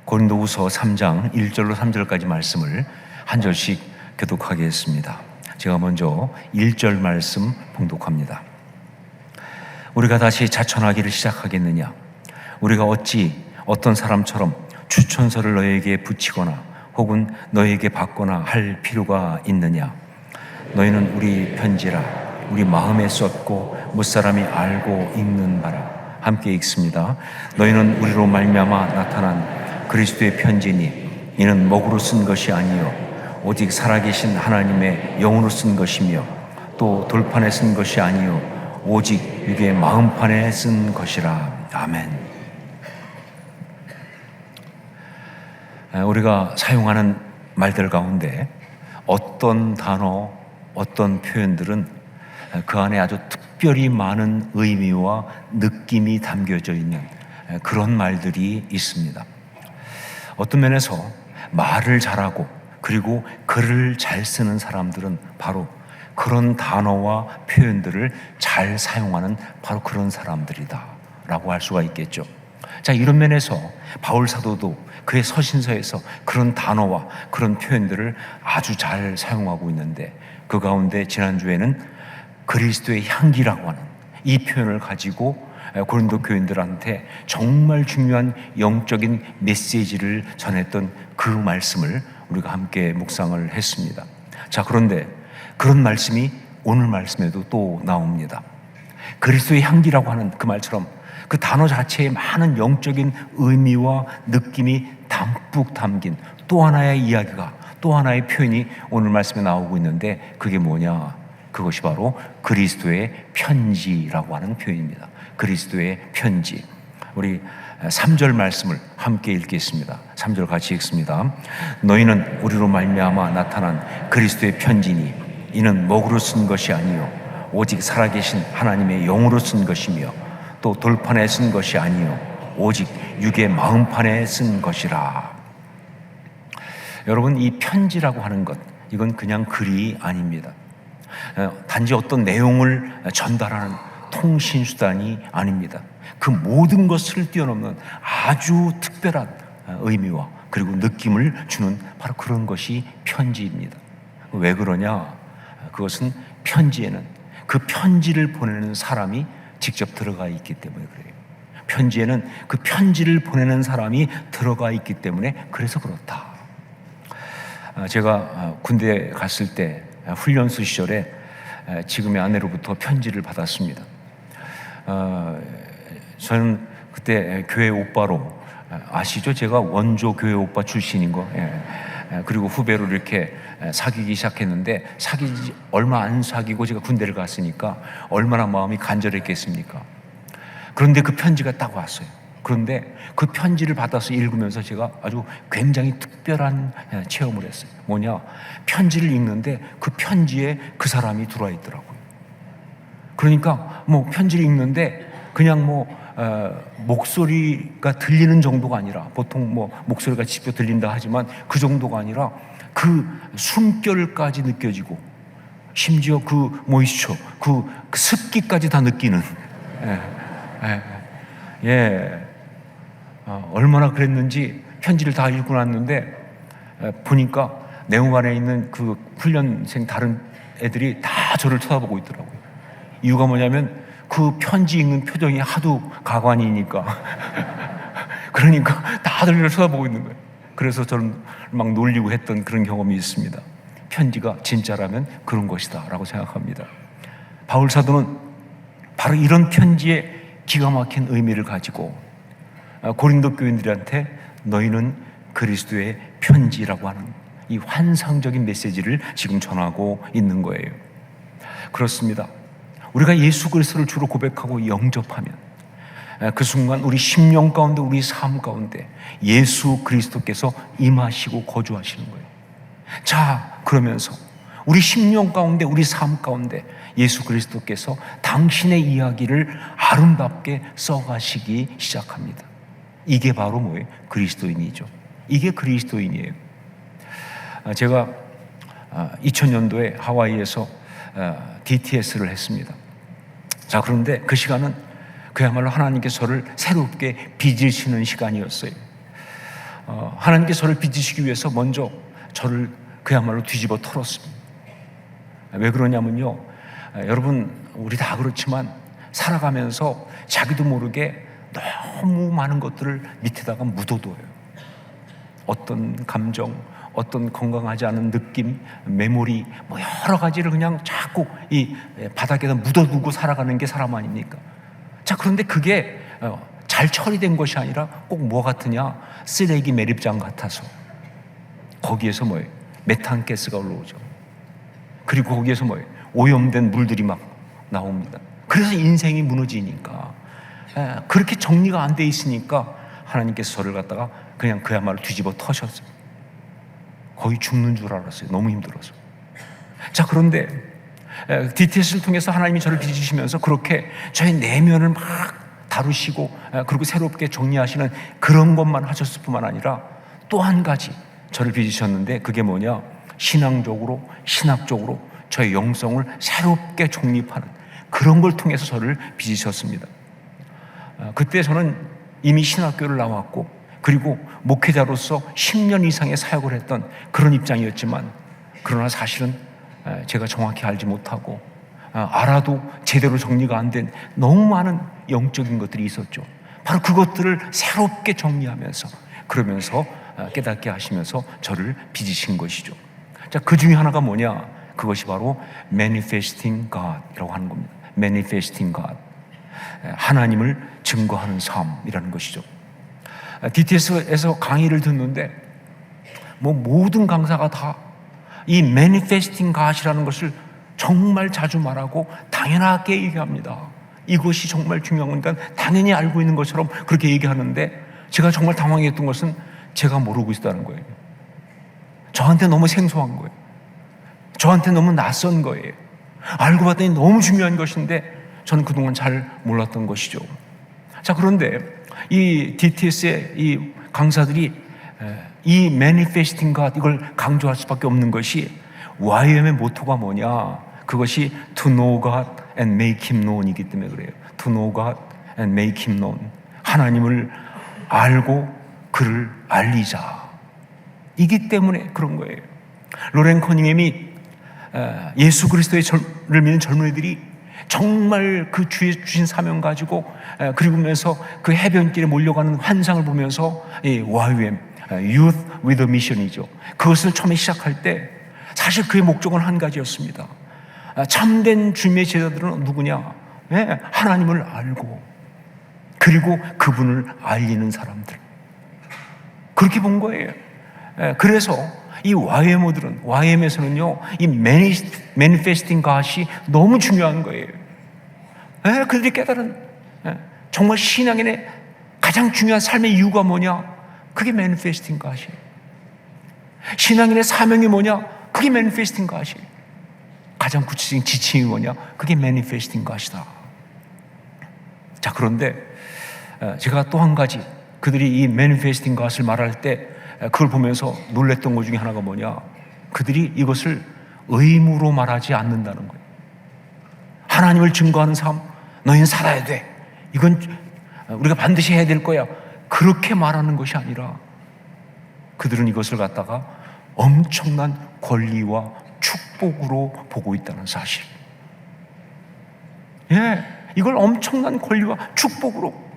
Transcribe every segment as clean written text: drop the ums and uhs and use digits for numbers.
고린도후서 3장 1절로 3절까지 말씀을 한 절씩 교독하겠습니다. 제가 먼저 1절 말씀 봉독합니다. 우리가 다시 자천하기를 시작하겠느냐? 우리가 어찌 어떤 사람처럼 추천서를 너에게 붙이거나 혹은 너에게 받거나 할 필요가 있느냐? 너희는 우리 편지라 우리 마음에 썼고 무사람이 알고 읽는 바라. 함께 읽습니다. 너희는 우리로 말미암아 나타난 그리스도의 편지니 이는 목으로 쓴 것이 아니요 오직 살아계신 하나님의 영으로 쓴 것이며 또 돌판에 쓴 것이 아니요 오직 육의 마음판에 쓴 것이라. 아멘. 우리가 사용하는 말들 가운데 어떤 단어, 어떤 표현들은 그 안에 아주 특별히 많은 의미와 느낌이 담겨져 있는 그런 말들이 있습니다. 어떤 면에서 말을 잘하고 그리고 글을 잘 쓰는 사람들은 바로 그런 단어와 표현들을 잘 사용하는 바로 그런 사람들이다 라고 할 수가 있겠죠. 자, 이런 면에서 바울 사도도 그의 서신서에서 그런 단어와 그런 표현들을 아주 잘 사용하고 있는데, 그 가운데 지난주에는 그리스도의 향기라고 하는 이 표현을 가지고 고린도 교인들한테 정말 중요한 영적인 메시지를 전했던 그 말씀을 우리가 함께 묵상을 했습니다. 자, 그런데 그런 말씀이 오늘 말씀에도 또 나옵니다. 그리스도의 향기라고 하는 그 말처럼 그 단어 자체에 많은 영적인 의미와 느낌이 담뿍 담긴 또 하나의 이야기가, 또 하나의 표현이 오늘 말씀에 나오고 있는데, 그게 뭐냐? 그것이 바로 그리스도의 편지라고 하는 표현입니다. 그리스도의 편지. 우리 3절 말씀을 함께 읽겠습니다. 3절 같이 읽습니다. 너희는 우리로 말미암아 나타난 그리스도의 편지니 이는 목으로 쓴 것이 아니요 오직 살아계신 하나님의 영으로 쓴 것이며 또 돌판에 쓴 것이 아니요 오직 육의 마음판에 쓴 것이라. 여러분, 이 편지라고 하는 것, 이건 그냥 글이 아닙니다. 단지 어떤 내용을 전달하는 통신수단이 아닙니다. 그 모든 것을 뛰어넘는 아주 특별한 의미와 그리고 느낌을 주는 바로 그런 것이 편지입니다. 왜 그러냐? 그것은 편지에는 그 편지를 보내는 사람이 직접 들어가 있기 때문에 그래요. 편지에는 그 편지를 보내는 사람이 들어가 있기 때문에 그래서 그렇다. 제가 군대 갔을 때 훈련소 시절에 지금의 아내로부터 편지를 받았습니다. 저는 그때 교회 오빠로, 아시죠? 제가 원조 교회 오빠 출신인 거. 그리고 후배로 이렇게 사귀기 시작했는데, 사귀지 얼마 안 사귀고 제가 군대를 갔으니까 얼마나 마음이 간절했겠습니까? 그런데 그 편지가 딱 왔어요. 그런데 그 편지를 받아서 읽으면서 제가 아주 굉장히 특별한 체험을 했어요. 뭐냐? 편지를 읽는데 그 편지에 그 사람이 들어와 있더라고요. 그러니까 뭐 편지를 읽는데 그냥 목소리가 들리는 정도가 아니라, 보통 목소리가 직접 들린다 하지만 그 정도가 아니라 그 숨결까지 느껴지고, 심지어 그 모이스처, 그 습기까지 다 느끼는. 얼마나 그랬는지 편지를 다 읽고 났는데 보니까 내용 안에 있는 그 훈련생 다른 애들이 다 저를 쳐다보고 있더라고요. 이유가 뭐냐면 그 편지 읽는 표정이 하도 가관이니까 그러니까 다들 저를 쳐다보고 있는 거예요. 그래서 저는 막 놀리고 했던 그런 경험이 있습니다. 편지가 진짜라면 그런 것이다 라고 생각합니다. 바울 사도는 바로 이런 편지에 기가 막힌 의미를 가지고 고린도 교인들한테 너희는 그리스도의 편지라고 하는 이 환상적인 메시지를 지금 전하고 있는 거예요. 그렇습니다. 우리가 예수 그리스도를 주로 고백하고 영접하면 그 순간 우리 심령 가운데, 우리 삶 가운데 예수 그리스도께서 임하시고 거주하시는 거예요. 자, 그러면서 우리 심령 가운데, 우리 삶 가운데 예수 그리스도께서 당신의 이야기를 아름답게 써가시기 시작합니다. 이게 바로 뭐예요? 그리스도인이죠. 이게 그리스도인이에요. 제가 2000년도에 하와이에서 DTS를 했습니다. 자, 그런데 그 시간은 그야말로 하나님께서 저를 새롭게 빚으시는 시간이었어요. 하나님께서 저를 빚으시기 위해서 먼저 저를 그야말로 뒤집어 털었습니다. 왜 그러냐면요, 여러분 우리 다 그렇지만 살아가면서 자기도 모르게 너무 많은 것들을 밑에다가 묻어둬요. 어떤 감정, 어떤 건강하지 않은 느낌, 메모리, 뭐 여러 가지를 그냥 자꾸 이 바닥에다 묻어두고 살아가는 게 사람 아닙니까? 자, 그런데 그게 잘 처리된 것이 아니라 꼭 뭐 같으냐, 쓰레기 매립장 같아서 거기에서 뭐예요? 메탄가스가 올라오죠. 그리고 거기에서 뭐예요? 오염된 물들이 막 나옵니다. 그래서 인생이 무너지니까, 그렇게 정리가 안 돼 있으니까 하나님께서 저를 갖다가 그냥 그야말로 뒤집어 터셨어요. 거의 죽는 줄 알았어요. 너무 힘들어서. 자, 그런데 DTS를 통해서 하나님이 저를 빚으시면서 그렇게 저의 내면을 막 다루시고 그리고 새롭게 정리하시는 그런 것만 하셨을 뿐만 아니라 또 한 가지 저를 빚으셨는데, 그게 뭐냐, 신앙적으로, 신학적으로 저의 영성을 새롭게 정립하는 그런 걸 통해서 저를 빚으셨습니다. 그때 저는 이미 신학교를 나왔고 그리고 목회자로서 10년 이상의 사역을 했던 그런 입장이었지만, 그러나 사실은 제가 정확히 알지 못하고 알아도 제대로 정리가 안 된 너무 많은 영적인 것들이 있었죠. 바로 그것들을 새롭게 정리하면서, 그러면서 깨닫게 하시면서 저를 빚으신 것이죠. 자, 그 중에 하나가 뭐냐, 그것이 바로 manifesting God이라고 하는 겁니다. manifesting God, 하나님을 증거하는 삶이라는 것이죠. DTS에서 강의를 듣는데 뭐 모든 강사가 다 이 manifesting God이라는 것을 정말 자주 말하고 당연하게 얘기합니다. 이것이 정말 중요한 거니까 당연히 알고 있는 것처럼 그렇게 얘기하는데, 제가 정말 당황했던 것은 제가 모르고 있다는 거예요. 저한테 너무 생소한 거예요. 저한테 너무 낯선 거예요. 알고 봤더니 너무 중요한 것인데 저는 그동안 잘 몰랐던 것이죠. 자, 그런데 이 DTS의 이 강사들이 이 manifesting God, 이걸 강조할 수밖에 없는 것이 YM의 모토가 뭐냐, 그것이 to know God and make Him known이기 때문에 그래요. to know God and make Him known, 하나님을 알고 그를 알리자, 이기 때문에 그런 거예요. 로렌 커닝햄이 예수 그리스도를 믿는 젊은이들이 정말 그 주의 주신 사명 가지고 그리고면서 그 해변길에 몰려가는 환상을 보면서 이 YWM, Youth with a Mission이죠. 그것을 처음에 시작할 때 사실 그의 목적은 한 가지였습니다. 참된 주님의 제자들은 누구냐? 하나님을 알고 그리고 그분을 알리는 사람들, 그렇게 본 거예요. 그래서 이 YM에서는요, 이 manifesting God이 너무 중요한 거예요. 그들이 깨달은 정말 신앙인의 가장 중요한 삶의 이유가 뭐냐? 그게 manifesting God이에요. 신앙인의 사명이 뭐냐? 그게 manifesting God이에요. 가장 구체적인 지침이 뭐냐? 그게 manifesting God이다. 자, 그런데 제가 또 한 가지, 그들이 이 manifesting God을 말할 때 그걸 보면서 놀랬던 것 중에 하나가 뭐냐, 그들이 이것을 의무로 말하지 않는다는 거예요. 하나님을 증거하는 삶, 너희는 살아야 돼, 이건 우리가 반드시 해야 될 거야, 그렇게 말하는 것이 아니라 그들은 이것을 갖다가 엄청난 권리와 축복으로 보고 있다는 사실. 이걸 엄청난 권리와 축복으로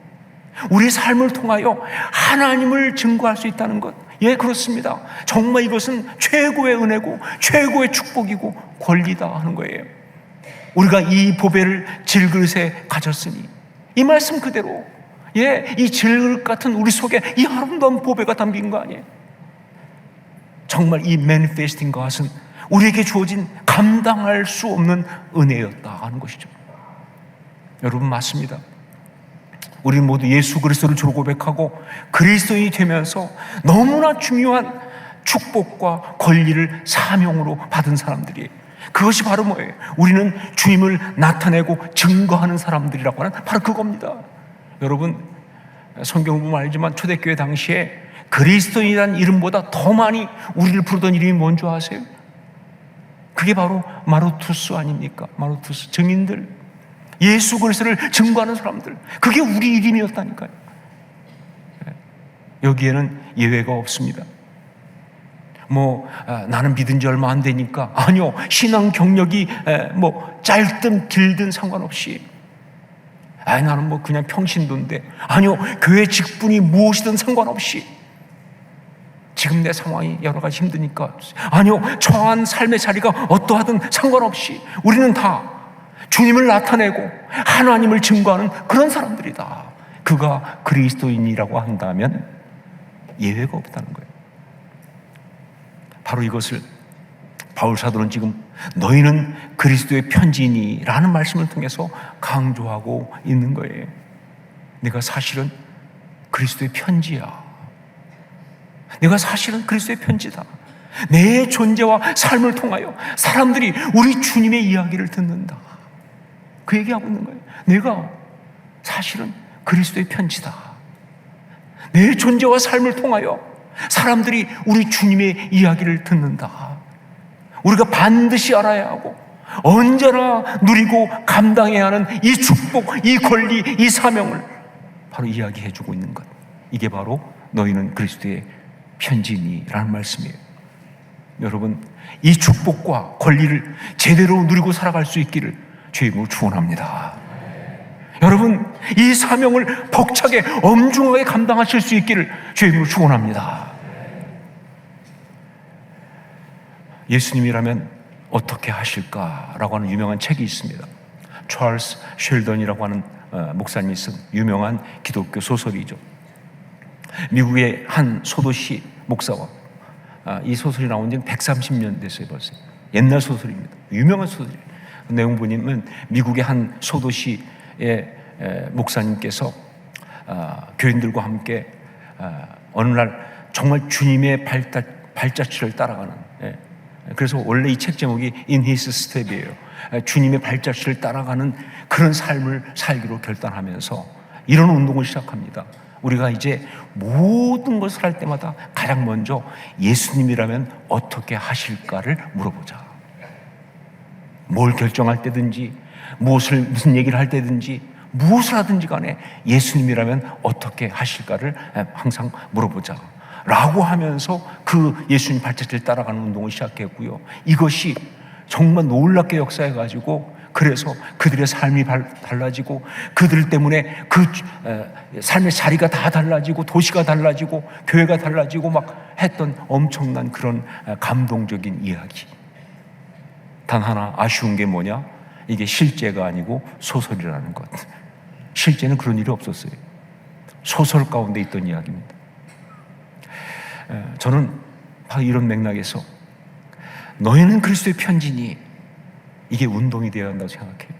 우리 삶을 통하여 하나님을 증거할 수 있다는 것, 그렇습니다. 정말 이것은 최고의 은혜고 최고의 축복이고 권리다 하는 거예요. 우리가 이 보배를 질그릇에 가졌으니, 이 말씀 그대로 이 질그릇 같은 우리 속에 이 아름다운 보배가 담긴 거 아니에요. 정말 이 manifesting God은 우리에게 주어진 감당할 수 없는 은혜였다 하는 것이죠. 여러분, 맞습니다. 우리 모두 예수 그리스도를 주로 고백하고 그리스도인이 되면서 너무나 중요한 축복과 권리를 사명으로 받은 사람들이에요. 그것이 바로 뭐예요? 우리는 주님을 나타내고 증거하는 사람들이라고 하는 바로 그겁니다. 여러분, 성경을 보면 알지만 초대교회 당시에 그리스도인이라는 이름보다 더 많이 우리를 부르던 이름이 뭔지 아세요? 그게 바로 마르투스 아닙니까? 마르투스, 증인들, 예수 그리스도를 증거하는 사람들, 그게 우리 이름이었다니까요. 여기에는 예외가 없습니다. 나는 믿은 지 얼마 안 되니까. 아니요, 신앙 경력이 짧든 길든 상관없이, 나는 그냥 평신도인데. 아니요, 교회 직분이 무엇이든 상관없이, 지금 내 상황이 여러 가지 힘드니까. 아니요, 처한 삶의 자리가 어떠하든 상관없이 우리는 다 주님을 나타내고 하나님을 증거하는 그런 사람들이다. 그가 그리스도인이라고 한다면 예외가 없다는 거예요. 바로 이것을 바울 사도는 지금 너희는 그리스도의 편지니라는 말씀을 통해서 강조하고 있는 거예요. 내가 사실은 그리스도의 편지야. 내가 사실은 그리스도의 편지다. 내 존재와 삶을 통하여 사람들이 우리 주님의 이야기를 듣는다. 그 얘기하고 있는 거예요. 내가 사실은 그리스도의 편지다. 내 존재와 삶을 통하여 사람들이 우리 주님의 이야기를 듣는다. 우리가 반드시 알아야 하고 언제나 누리고 감당해야 하는 이 축복, 이 권리, 이 사명을 바로 이야기해주고 있는 것. 이게 바로 너희는 그리스도의 편지니라는 말씀이에요. 여러분, 이 축복과 권리를 제대로 누리고 살아갈 수 있기를 주의 이름으로 축원합니다. 여러분, 이 사명을 벅차게 엄중하게 감당하실 수 있기를 주의 이름으로 축원합니다. 예수님이라면 어떻게 하실까라고 하는 유명한 책이 있습니다. 찰스 쉘던이라고 하는 목사님이 쓴 유명한 기독교 소설이죠. 미국의 한 소도시 목사와 이 소설이 나온 지는 130년 됐어요. 벌써 옛날 소설입니다. 유명한 소설이에요. 내용 보면 미국의 한 소도시의 목사님께서 교인들과 함께 어느 날 정말 주님의 발자취를 따라가는, 그래서 원래 이 책 제목이 In His Step이에요. 주님의 발자취를 따라가는 그런 삶을 살기로 결단하면서 이런 운동을 시작합니다. 우리가 이제 모든 것을 할 때마다 가장 먼저 예수님이라면 어떻게 하실까를 물어보자. 뭘 결정할 때든지, 무슨 얘기를 할 때든지, 무엇을 하든지 간에 예수님이라면 어떻게 하실까를 항상 물어보자 라고 하면서 그 예수님 발자취를 따라가는 운동을 시작했고요. 이것이 정말 놀랍게 역사해가지고, 그래서 그들의 삶이 달라지고, 그들 때문에 그 삶의 자리가 다 달라지고, 도시가 달라지고, 교회가 달라지고 막 했던 엄청난 그런 감동적인 이야기. 단 하나 아쉬운 게 뭐냐? 이게 실제가 아니고 소설이라는 것. 실제는 그런 일이 없었어요. 소설 가운데 있던 이야기입니다. 저는 바로 이런 맥락에서 너희는 그리스도의 편지니, 이게 운동이 되어야 한다고 생각해요.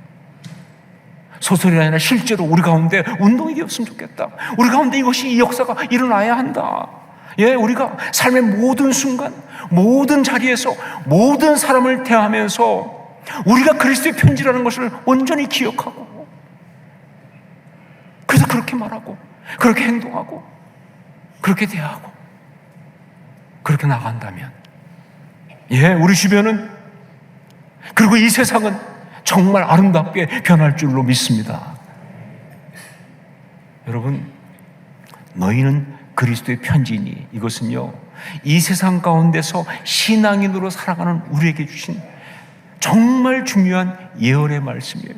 소설이 아니라 실제로 우리 가운데 운동이 되었으면 좋겠다. 우리 가운데 이 역사가 일어나야 한다. 우리가 삶의 모든 순간, 모든 자리에서 모든 사람을 대하면서 우리가 그리스도의 편지라는 것을 온전히 기억하고, 그래서 그렇게 말하고, 그렇게 행동하고, 그렇게 대하고, 그렇게 나간다면, 우리 주변은, 그리고 이 세상은 정말 아름답게 변할 줄로 믿습니다. 여러분, 너희는 그리스도의 편지니, 이것은요, 이 세상 가운데서 신앙인으로 살아가는 우리에게 주신 정말 중요한 예언의 말씀이에요.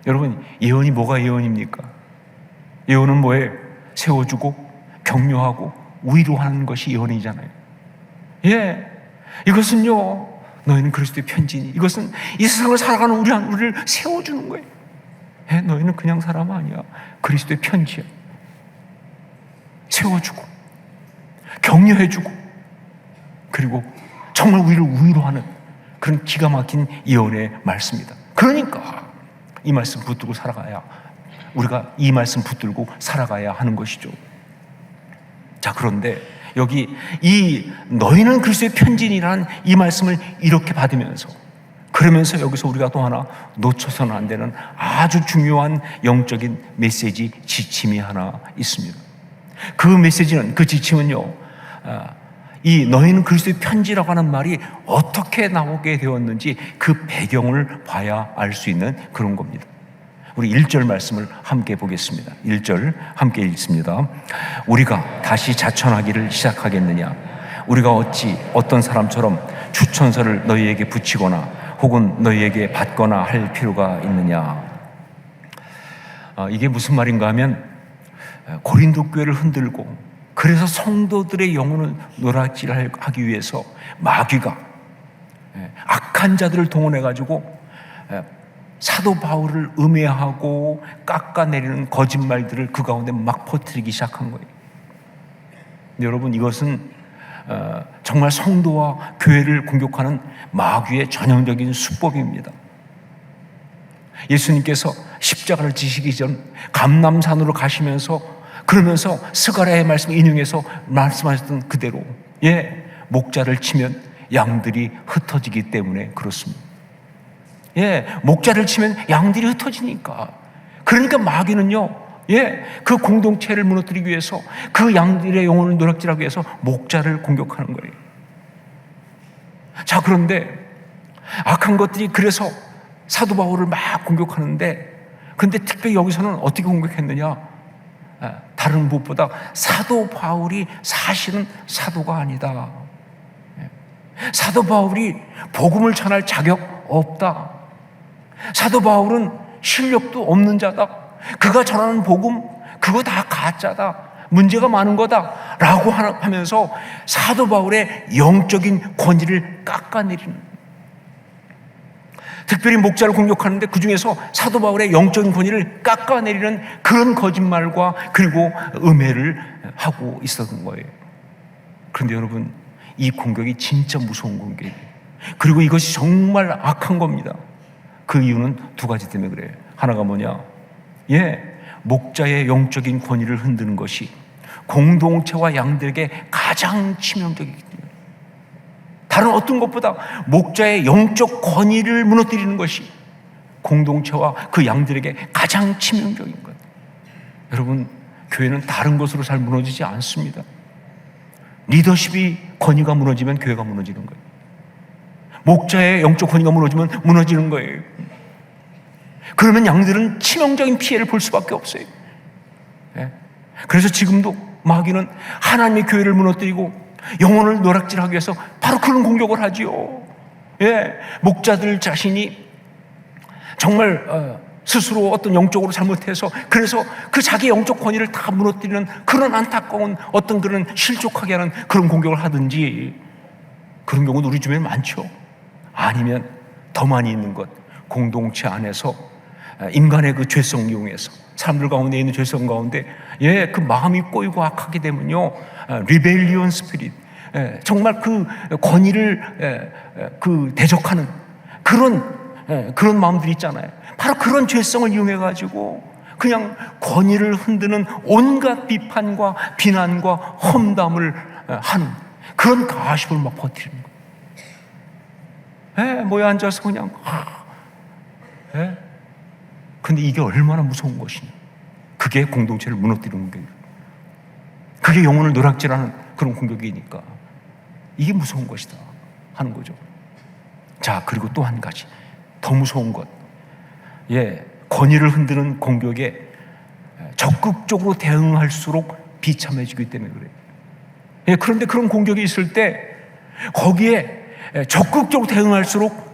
여러분, 예언이 뭐가 예언입니까? 예언은 뭐예요? 세워주고 격려하고 위로하는 것이 예언이잖아요. 이것은요, 너희는 그리스도의 편지니, 이것은 이 세상을 살아가는 우리를 세워주는 거예요. 너희는 그냥 사람 아니야. 그리스도의 편지야. 세워주고 격려해주고, 그리고 정말 우리를 위로하는 그런 기가 막힌 예언의 말씀이다. 그러니까 이 말씀 붙들고 살아가야, 우리가 이 말씀 붙들고 살아가야 하는 것이죠. 자, 그런데 여기 이 너희는 그리스도의 편지니라는 이 말씀을 이렇게 받으면서, 그러면서 여기서 우리가 또 하나 놓쳐서는 안 되는 아주 중요한 영적인 메시지, 지침이 하나 있습니다. 그 메시지는, 그 지침은요, 이 너희는 그리스도의 편지라고 하는 말이 어떻게 나오게 되었는지 그 배경을 봐야 알 수 있는 그런 겁니다. 우리 1절 말씀을 함께 보겠습니다. 1절 함께 읽습니다. 우리가 다시 자천하기를 시작하겠느냐? 우리가 어찌 어떤 사람처럼 추천서를 너희에게 붙이거나 혹은 너희에게 받거나 할 필요가 있느냐? 이게 무슨 말인가 하면 고린도 교회를 흔들고 그래서 성도들의 영혼을 노략질하기 위해서 마귀가 악한 자들을 동원해가지고 사도 바울을 음해하고 깎아내리는 거짓말들을 그 가운데 막 퍼뜨리기 시작한 거예요. 여러분, 이것은 정말 성도와 교회를 공격하는 마귀의 전형적인 수법입니다. 예수님께서 십자가를 지시기 전 감람산으로 가시면서 그러면서 스가랴의 말씀을 인용해서 말씀하셨던 그대로 목자를 치면 양들이 흩어지기 때문에 그렇습니다. 목자를 치면 양들이 흩어지니까. 그러니까 마귀는요, 그 공동체를 무너뜨리기 위해서 그 양들의 영혼을 노략질하기 위해서 목자를 공격하는 거예요. 자, 그런데 악한 것들이 그래서 사도 바울을 막 공격하는데, 근데 특별히 여기서는 어떻게 공격했느냐? 다른 무엇보다 사도 바울이 사실은 사도가 아니다. 사도 바울이 복음을 전할 자격 없다. 사도 바울은 실력도 없는 자다. 그가 전하는 복음 그거 다 가짜다. 문제가 많은 거다 라고 하면서 사도 바울의 영적인 권위를 깎아내리는, 특별히 목자를 공격하는데 그 중에서 사도 바울의 영적인 권위를 깎아내리는 그런 거짓말과 그리고 음해를 하고 있었던 거예요. 그런데 여러분, 이 공격이 진짜 무서운 공격이에요. 그리고 이것이 정말 악한 겁니다. 그 이유는 두 가지 때문에 그래요. 하나가 뭐냐? 목자의 영적인 권위를 흔드는 것이 공동체와 양들에게 가장 치명적이기 때문에, 다른 어떤 것보다 목자의 영적 권위를 무너뜨리는 것이 공동체와 그 양들에게 가장 치명적인 것. 여러분, 교회는 다른 것으로 잘 무너지지 않습니다. 리더십이 권위가 무너지면 교회가 무너지는 거예요. 목자의 영적 권위가 무너지면 무너지는 거예요. 그러면 양들은 치명적인 피해를 볼 수밖에 없어요. 그래서 지금도 마귀는 하나님의 교회를 무너뜨리고 영혼을 노략질하기 위해서 바로 그런 공격을 하지요. 목자들 자신이 정말 스스로 어떤 영적으로 잘못해서 그래서 그 자기 영적 권위를 다 무너뜨리는 그런 안타까운 어떤 그런 실족하게 하는 그런 공격을 하든지, 그런 경우도 우리 주변에 많죠. 아니면 더 많이 있는 것, 공동체 안에서 인간의 그 죄성 이용해서 사람들 가운데 있는 죄성 가운데 그 마음이 꼬이고 악하게 되면요, 리벨리온 스피릿, 정말 그 권위를 그 대적하는 그런 마음들이 있잖아요. 바로 그런 죄성을 이용해 가지고 그냥 권위를 흔드는 온갖 비판과 비난과 험담을 하는 그런 가십을 막 버티는 거예요. 모여 앉아서 그냥 근데 이게 얼마나 무서운 것이냐. 그게 공동체를 무너뜨리는 공격이에요. 그게 영혼을 노략질하는 그런 공격이니까 이게 무서운 것이다 하는 거죠. 자, 그리고 또 한 가지 더 무서운 것, 권위를 흔드는 공격에 적극적으로 대응할수록 비참해지기 때문에 그래요. 그런데 그런 공격이 있을 때 거기에 적극적으로 대응할수록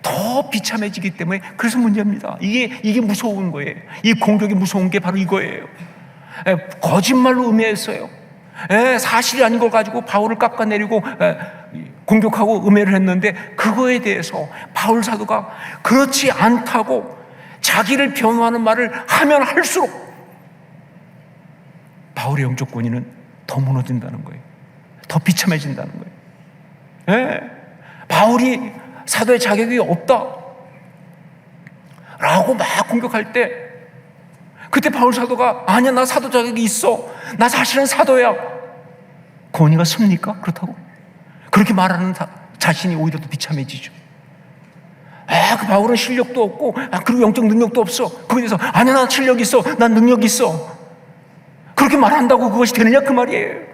더 비참해지기 때문에 그래서 문제입니다. 이게 무서운 거예요. 이 공격이 무서운 게 바로 이거예요. 거짓말로 음해했어요. 사실이 아닌 걸 가지고 바울을 깎아내리고 공격하고 음해를 했는데, 그거에 대해서 바울 사도가 그렇지 않다고 자기를 변호하는 말을 하면 할수록 바울의 영적 권위는 더 무너진다는 거예요. 더 비참해진다는 거예요. 바울이 사도의 자격이 없다 라고 막 공격할 때, 그때 바울 사도가 아니야, 나 사도 자격이 있어, 나 사실은 사도야, 권위가 섭니까? 그렇다고? 그렇게 말하는 자신이 오히려 더 비참해지죠. 그 바울은 실력도 없고 그리고 영적 능력도 없어, 거기에 대해서 아니야, 나 실력 있어, 난 능력 있어, 그렇게 말한다고 그것이 되느냐 그 말이에요.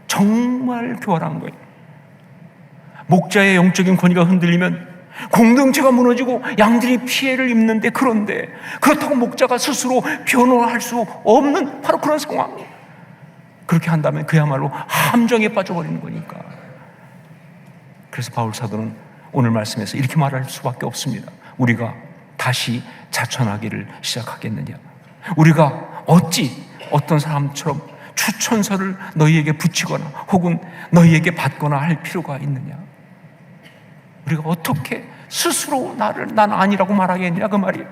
정말 교활한 거예요. 목자의 영적인 권위가 흔들리면 공동체가 무너지고 양들이 피해를 입는데, 그런데 그렇다고 목자가 스스로 변호할 수 없는 바로 그런 상황. 그렇게 한다면 그야말로 함정에 빠져버리는 거니까. 그래서 바울 사도는 오늘 말씀에서 이렇게 말할 수밖에 없습니다. 우리가 다시 자천하기를 시작하겠느냐? 우리가 어찌 어떤 사람처럼 추천서를 너희에게 붙이거나 혹은 너희에게 받거나 할 필요가 있느냐? 우리가 어떻게 스스로 난 아니라고 말하겠느냐, 그 말이에요.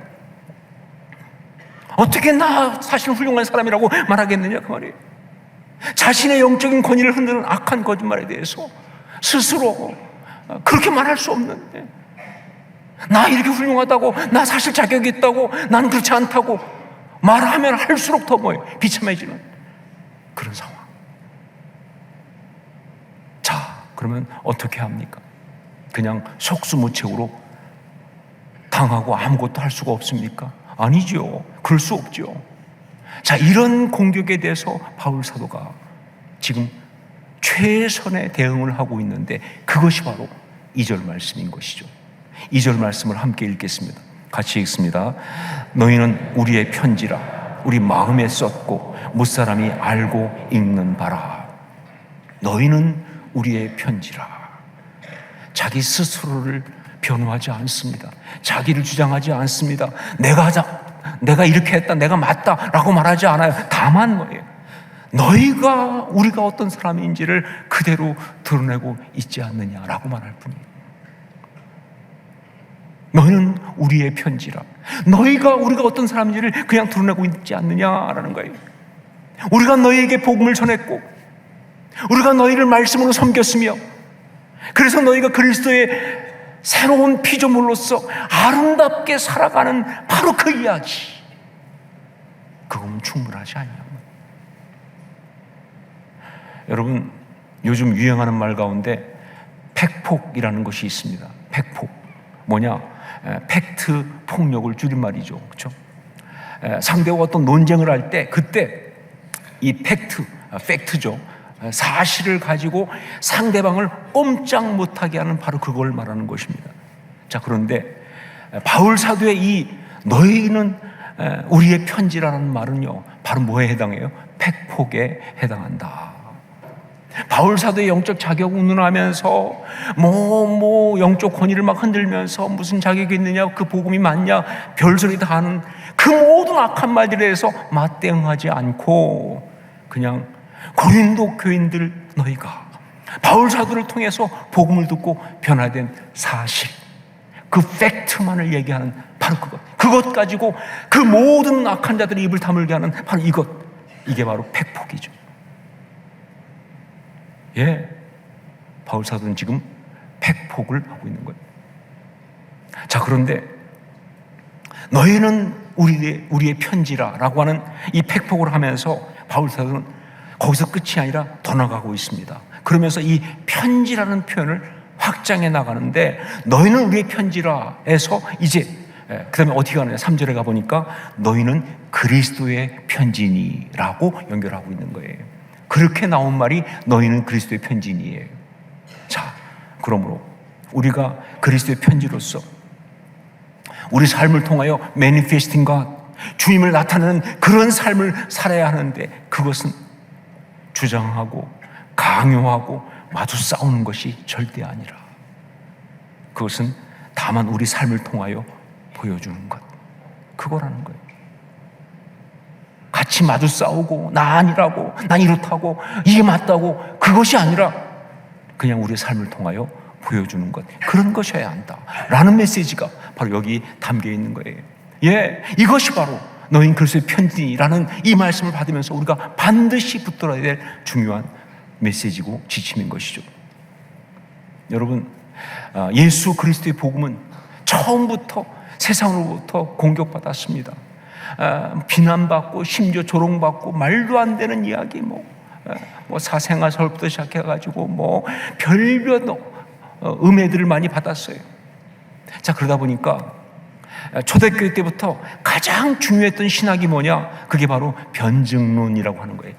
어떻게 나 사실 훌륭한 사람이라고 말하겠느냐, 그 말이에요. 자신의 영적인 권위를 흔드는 악한 거짓말에 대해서 스스로 그렇게 말할 수 없는데, 나 이렇게 훌륭하다고, 나 사실 자격이 있다고, 나는 그렇지 않다고 말하면 할수록 더 비참해지는 그런 상황. 자, 그러면 어떻게 합니까? 그냥 속수무책으로 당하고 아무것도 할 수가 없습니까? 아니죠. 그럴 수 없죠. 자, 이런 공격에 대해서 바울 사도가 지금 최선의 대응을 하고 있는데, 그것이 바로 2절 말씀인 것이죠. 2절 말씀을 함께 읽겠습니다. 같이 읽습니다. 너희는 우리의 편지라 우리 마음에 썼고 무사람이 알고 읽는 바라. 너희는 우리의 편지라. 자기 스스로를 변호하지 않습니다. 자기를 주장하지 않습니다. 내가 이렇게 했다, 내가 맞다라고 말하지 않아요. 다만 뭐예요? 너희가, 우리가 어떤 사람인지를 그대로 드러내고 있지 않느냐라고 말할 뿐이에요. 너희는 우리의 편지라. 우리가 어떤 사람인지를 그냥 드러내고 있지 않느냐라는 거예요. 우리가 너희에게 복음을 전했고, 우리가 너희를 말씀으로 섬겼으며, 그래서 너희가 그리스도의 새로운 피조물로서 아름답게 살아가는 바로 그 이야기, 그건 충분하지 않냐고. 여러분, 요즘 유행하는 말 가운데 팩폭이라는 것이 있습니다. 팩폭 뭐냐? 팩트 폭력을 줄임말이죠. 그렇죠? 상대와 어떤 논쟁을 할 때, 그때 이 팩트죠. 사실을 가지고 상대방을 꼼짝 못하게 하는 바로 그걸 말하는 것입니다. 자, 그런데 바울 사도의 이 너희는 우리의 편지라는 말은요, 바로 뭐에 해당해요? 팩폭에 해당한다. 바울 사도의 영적 자격을 운운하면서 영적 권위를 막 흔들면서 무슨 자격이 있느냐, 그 복음이 맞냐, 별소리 다 하는 그 모든 악한 말들에 대해서 맞대응하지 않고, 그냥 고린도 교인들 너희가 바울 사도를 통해서 복음을 듣고 변화된 사실, 그 팩트만을 얘기하는 바로 그것 가지고 그 모든 악한 자들의 입을 다물게 하는 바로 이게 바로 팩폭이죠. 예, 바울 사도는 지금 팩폭을 하고 있는 거예요. 자, 그런데 너희는 우리의 편지라라고 하는 이 팩폭을 하면서 바울 사도는 거기서 끝이 아니라 더 나가고 있습니다. 그러면서 이 편지라는 표현을 확장해 나가는데, 너희는 우리의 편지라에서 이제 그 다음에 어떻게 가느냐, 3절에 가보니까 너희는 그리스도의 편지니라고 연결하고 있는 거예요. 그렇게 나온 말이 너희는 그리스도의 편지니예요. 자, 그러므로 우리가 그리스도의 편지로서 우리 삶을 통하여 manifesting God, 주님을 나타내는 그런 삶을 살아야 하는데, 그것은 주장하고 강요하고 마주 싸우는 것이 절대 아니라, 그것은 다만 우리 삶을 통하여 보여주는 것, 그거라는 거예요. 같이 마주 싸우고 나 아니라고, 난 이렇다고, 이게 맞다고, 그것이 아니라 그냥 우리의 삶을 통하여 보여주는 것, 그런 것이어야 한다라는 메시지가 바로 여기 담겨 있는 거예요. 예, 이것이 바로 너희는 그리스도의 편지라는 이 말씀을 받으면서 우리가 반드시 붙들어야 될 중요한 메시지고 지침인 것이죠. 여러분, 예수 그리스도의 복음은 처음부터 세상으로부터 공격받았습니다. 비난받고 심지어 조롱받고 말도 안 되는 이야기, 사생아설부터 시작해가지고 별별 음해들을 많이 받았어요. 자, 그러다 보니까 초대교회 때부터 가장 중요했던 신학이 뭐냐? 그게 바로 변증론이라고 하는 거예요.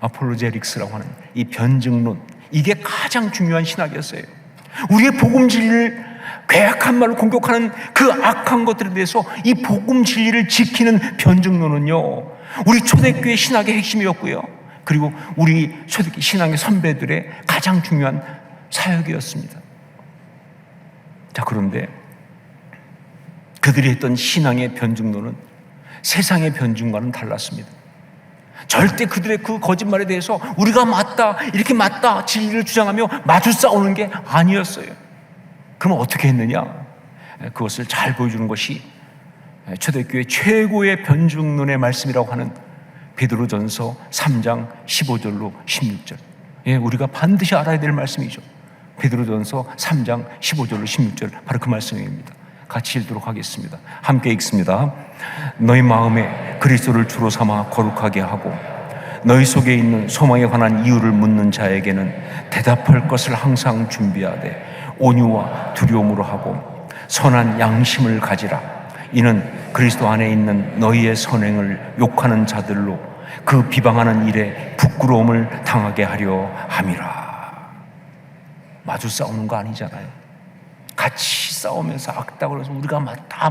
아폴로제릭스라고 하는 이 변증론, 이게 가장 중요한 신학이었어요. 우리의 복음 진리를 괴악한 말로 공격하는 그 악한 것들에 대해서 이 복음 진리를 지키는 변증론은요, 우리 초대교회 신학의 핵심이었고요, 그리고 우리 초대교회 신앙의 선배들의 가장 중요한 사역이었습니다. 자, 그런데 그들이 했던 신앙의 변증론은 세상의 변증과는 달랐습니다. 절대 그들의 그 거짓말에 대해서 우리가 맞다, 이렇게 맞다 진리를 주장하며 마주 싸우는 게 아니었어요. 그럼 어떻게 했느냐? 그것을 잘 보여주는 것이 초대교회 최고의 변증론의 말씀이라고 하는 베드로전서 3장 15절로 16절. 우리가 반드시 알아야 될 말씀이죠. 베드로전서 3장 15절로 16절, 바로 그 말씀입니다. 같이 읽도록 하겠습니다. 함께 읽습니다. 너희 마음에 그리스도를 주로 삼아 거룩하게 하고 너희 속에 있는 소망에 관한 이유를 묻는 자에게는 대답할 것을 항상 준비하되 온유와 두려움으로 하고 선한 양심을 가지라. 이는 그리스도 안에 있는 너희의 선행을 욕하는 자들로 그 비방하는 일에 부끄러움을 당하게 하려 함이라. 마주 싸우는 거 아니잖아요. 같이 싸우면서 악다고 해서 우리가 맞다,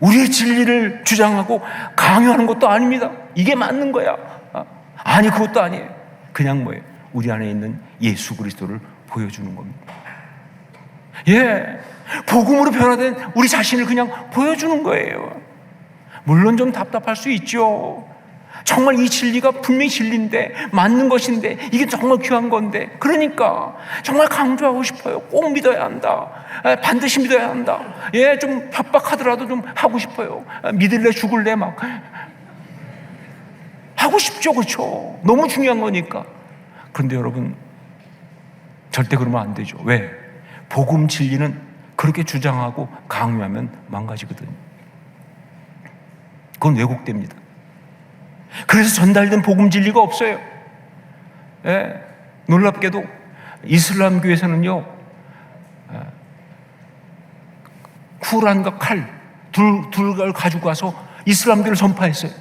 우리의 진리를 주장하고 강요하는 것도 아닙니다. 이게 맞는 거야. 아니, 그것도 아니에요. 그냥 우리 안에 있는 예수 그리스도를 보여주는 겁니다. 복음으로 변화된 우리 자신을 그냥 보여주는 거예요. 물론 좀 답답할 수 있죠. 정말 이 진리가 분명히 진리인데, 맞는 것인데, 이게 정말 귀한 건데, 그러니까 정말 강조하고 싶어요. 꼭 믿어야 한다. 반드시 믿어야 한다. 좀 협박하더라도 좀 하고 싶어요. 믿을래 죽을래 하고 싶죠. 그렇죠? 너무 중요한 거니까. 그런데 여러분, 절대 그러면 안 되죠. 왜? 복음 진리는 그렇게 주장하고 강요하면 망가지거든요. 그건 왜곡됩니다. 그래서 전달된 복음 진리가 없어요. 놀랍게도 이슬람 교에서는요, 쿠란과 칼 둘을 가지고 가서 이슬람교를 전파했어요.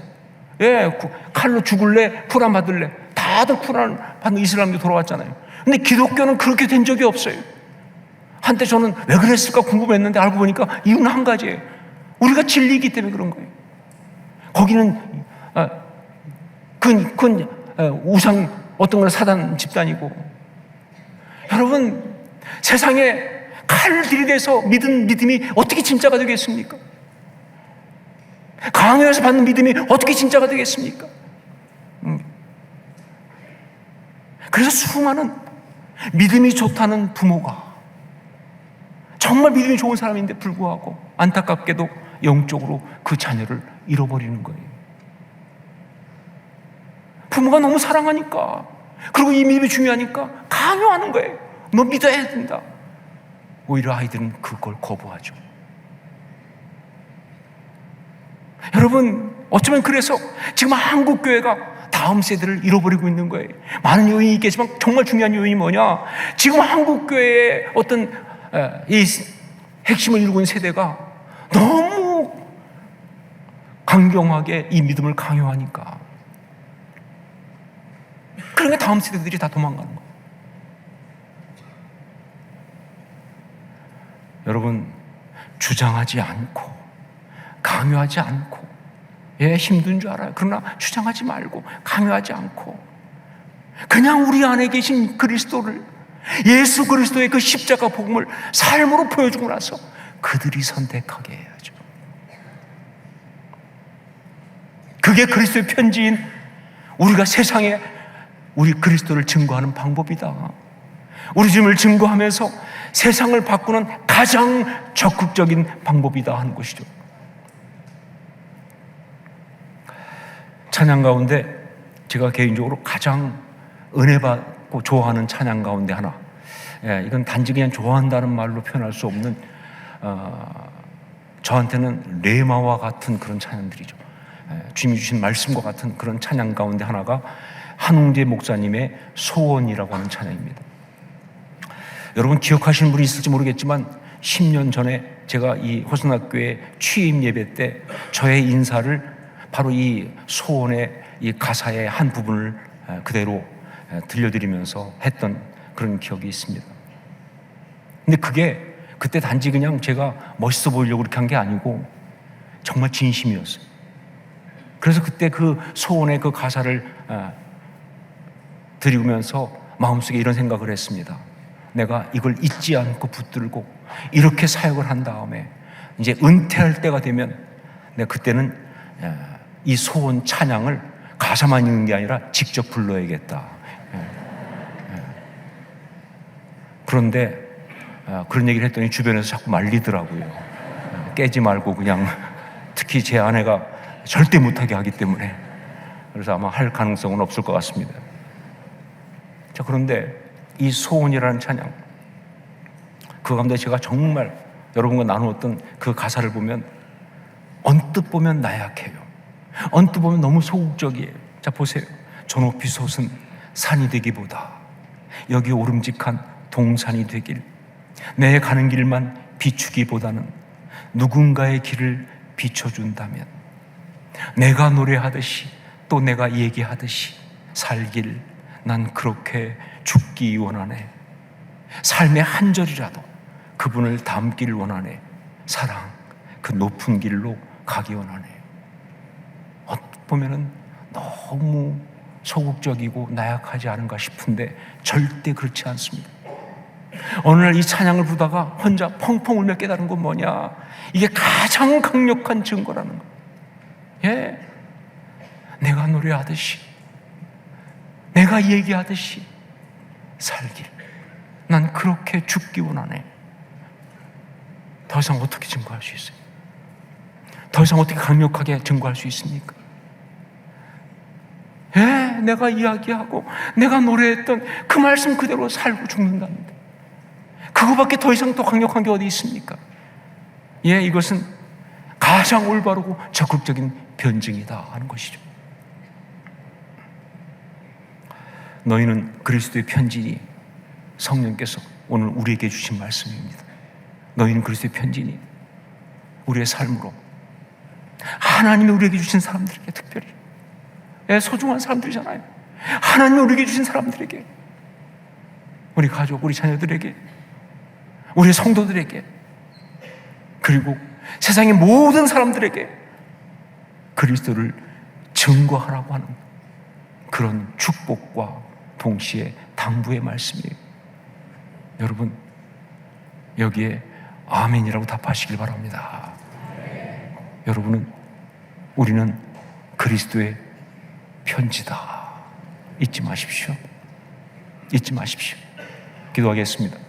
칼로 죽을래, 쿠란 받을래. 다들 쿠란 받는 이슬람교 돌아왔잖아요. 근데 기독교는 그렇게 된 적이 없어요. 한때 저는 왜 그랬을까 궁금했는데 알고 보니까 이유는 한 가지예요. 우리가 진리이기 때문에 그런 거예요. 거기는 그건 우상 어떤 건 사단 집단이고, 여러분, 세상에 칼을 들이대서 믿은 믿음이 어떻게 진짜가 되겠습니까? 강요해서 받는 믿음이 어떻게 진짜가 되겠습니까? 그래서 수많은 믿음이 좋다는 부모가 정말 믿음이 좋은 사람인데 불구하고 안타깝게도 영적으로 그 자녀를 잃어버리는 거예요. 부모가 너무 사랑하니까, 그리고 이 믿음이 중요하니까 강요하는 거예요. 너 믿어야 된다. 오히려 아이들은 그걸 거부하죠. 여러분, 어쩌면 그래서 지금 한국 교회가 다음 세대를 잃어버리고 있는 거예요. 많은 요인이 있겠지만 정말 중요한 요인이 뭐냐? 지금 한국 교회의 어떤 이 핵심을 이루고 있는 세대가 너무 강경하게 이 믿음을 강요하니까, 그러니까 다음 세대들이 다 도망가는 거예요. 여러분, 주장하지 않고 강요하지 않고, 힘든 줄 알아요. 그러나 주장하지 말고 강요하지 않고 그냥 우리 안에 계신 그리스도를, 예수 그리스도의 그 십자가 복음을 삶으로 보여주고 나서 그들이 선택하게 해야죠. 그게 그리스도의 편지인 우리가 세상에 우리 그리스도를 증거하는 방법이다. 우리 주님을 증거하면서 세상을 바꾸는 가장 적극적인 방법이다 하는 것이죠. 찬양 가운데 제가 개인적으로 가장 은혜 받고 좋아하는 찬양 가운데 하나, 이건 단지 그냥 좋아한다는 말로 표현할 수 없는, 저한테는 레마와 같은 그런 찬양들이죠. 주님이 주신 말씀과 같은 그런 찬양 가운데 하나가 한웅재 목사님의 소원이라고 하는 찬양입니다. 여러분 기억하시는 분이 있을지 모르겠지만 10년 전에 제가 이 호선학교의 취임 예배 때 저의 인사를 바로 이 소원의 이 가사의 한 부분을 그대로 들려드리면서 했던 그런 기억이 있습니다. 근데 그게 그때 단지 그냥 제가 멋있어 보이려고 그렇게 한 게 아니고 정말 진심이었어요. 그래서 그때 그 소원의 그 가사를 드리면서 마음속에 이런 생각을 했습니다. 내가 이걸 잊지 않고 붙들고 이렇게 사역을 한 다음에 이제 은퇴할 때가 되면 내가 그때는 이 소원 찬양을 가사만 읽는 게 아니라 직접 불러야겠다. 그런데 그런 얘기를 했더니 주변에서 자꾸 말리더라고요. 깨지 말고 그냥, 특히 제 아내가 절대 못하게 하기 때문에. 그래서 아마 할 가능성은 없을 것 같습니다. 자, 그런데 이 소원이라는 찬양, 그 가운데 제가 정말 여러분과 나누었던 그 가사를 보면 언뜻 보면 나약해요. 언뜻 보면 너무 소극적이에요. 자, 보세요. 저 높이 솟은 산이 되기보다 여기 오름직한 동산이 되길, 내 가는 길만 비추기보다는 누군가의 길을 비춰준다면 내가 노래하듯이 또 내가 얘기하듯이 살길 난 그렇게 죽기 원하네. 삶의 한 절이라도 그분을 담기를 원하네. 사랑 그 높은 길로 가기 원하네. 어떻게 보면은 너무 소극적이고 나약하지 않은가 싶은데 절대 그렇지 않습니다. 어느 날 이 찬양을 부르다가 혼자 펑펑 울며 깨달은 건 뭐냐? 이게 가장 강력한 증거라는 거. 예, 내가 노래하듯이, 내가 얘기하듯이 살길 난 그렇게 죽기 원하네. 더 이상 어떻게 증거할 수 있어요? 더 이상 어떻게 강력하게 증거할 수 있습니까? 예, 내가 이야기하고 내가 노래했던 그 말씀 그대로 살고 죽는답니다. 그거밖에 더 이상 더 강력한 게 어디 있습니까? 예, 이것은 가장 올바르고 적극적인 변증이다 하는 것이죠. 너희는 그리스도의 편지니, 성령께서 오늘 우리에게 주신 말씀입니다. 너희는 그리스도의 편지니, 우리의 삶으로 하나님이 우리에게 주신 사람들에게, 특별히 소중한 사람들이잖아요. 하나님이 우리에게 주신 사람들에게, 우리 가족, 우리 자녀들에게, 우리 성도들에게, 그리고 세상의 모든 사람들에게 그리스도를 증거하라고 하는 그런 축복과 동시에 당부의 말씀이에요. 여러분, 여기에 아멘이라고 답하시길 바랍니다. 우리는 그리스도의 편지다. 잊지 마십시오. 잊지 마십시오. 기도하겠습니다.